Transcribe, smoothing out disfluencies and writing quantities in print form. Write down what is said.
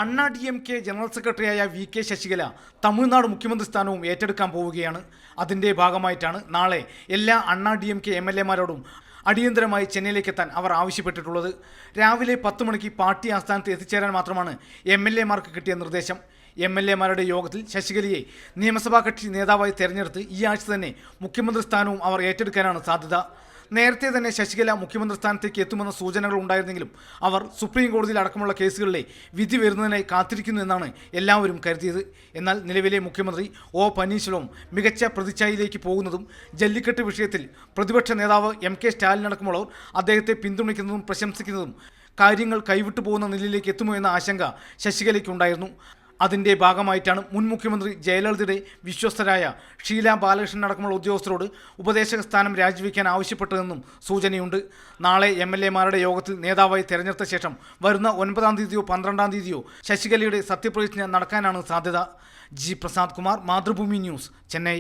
അണ്ണാ DMK general സെക്രട്ടറിയായ VK Sasikala Tamil Nadu മുഖ്യമന്ത്രി സ്ഥാനവും ഏറ്റെടുക്കാൻ പോവുകയാണ്. അതിൻ്റെ ഭാഗമായിട്ടാണ് നാളെ എല്ലാ അണ്ണാ DMK MLA മാരോടും അടിയന്തരമായി ചെന്നൈയിലേക്ക് എത്താൻ അവർ ആവശ്യപ്പെട്ടിട്ടുള്ളത്. രാവിലെ 10 മണിക്ക് പാർട്ടി ആസ്ഥാനത്ത് എത്തിച്ചേരാൻ മാത്രമാണ് MLA മാർക്ക് കിട്ടിയ നിർദ്ദേശം. MLA മാരുടെ യോഗത്തിൽ ശശികലയെ നിയമസഭാ കക്ഷി നേതാവായി തെരഞ്ഞെടുത്ത് ഈ ആഴ്ച തന്നെ മുഖ്യമന്ത്രി സ്ഥാനവും അവർ ഏറ്റെടുക്കാനാണ് സാധ്യത. നേരത്തെ തന്നെ ശശികല മുഖ്യമന്ത്രി സ്ഥാനത്തേക്ക് എത്തുമെന്ന സൂചനകൾ ഉണ്ടായിരുന്നെങ്കിലും അവർ സുപ്രീം കോടതിയിൽ അടക്കമുള്ള കേസുകളിലെ വിധി വരുന്നതിനായി കാത്തിരിക്കുന്നു എന്നാണ് എല്ലാവരും കരുതിയത്. എന്നാൽ നിലവിലെ മുഖ്യമന്ത്രി O. പന്നീർശെൽവം മികച്ച പ്രതിച്ഛായയിലേക്ക് പോകുന്നതും ജല്ലിക്കെട്ട് വിഷയത്തിൽ പ്രതിപക്ഷ നേതാവ് MK സ്റ്റാലിൻ അടക്കമുള്ളവർ അദ്ദേഹത്തെ പിന്തുണയ്ക്കുന്നതും പ്രശംസിക്കുന്നതും കാര്യങ്ങൾ കൈവിട്ടു പോകുന്ന നിലയിലേക്ക് എത്തുമോ എന്ന ആശങ്ക ശശികലയ്ക്കുണ്ടായിരുന്നു. അതിൻ്റെ ഭാഗമായിട്ടാണ് മുൻ മുഖ്യമന്ത്രി ജയലളിതയുടെ വിശ്വസ്തരായ ഷീല ബാലകൃഷ്ണൻ അടക്കമുള്ള ഉദ്യോഗസ്ഥരോട് ഉപദേശക സ്ഥാനം രാജിവെക്കാൻ ആവശ്യപ്പെട്ടതെന്നും സൂചനയുണ്ട്. നാളെ MLA മാരുടെ യോഗത്തിൽ നേതാവായി തെരഞ്ഞെടുത്ത ശേഷം വരുന്ന 9-ാം തീയതിയോ 12-ാം തീയതിയോ ശശികലയുടെ സത്യപ്രതിജ്ഞ നടക്കാനാണ് സാധ്യത. G. പ്രസാദ് കുമാർ, മാതൃഭൂമി ന്യൂസ്, ചെന്നൈ.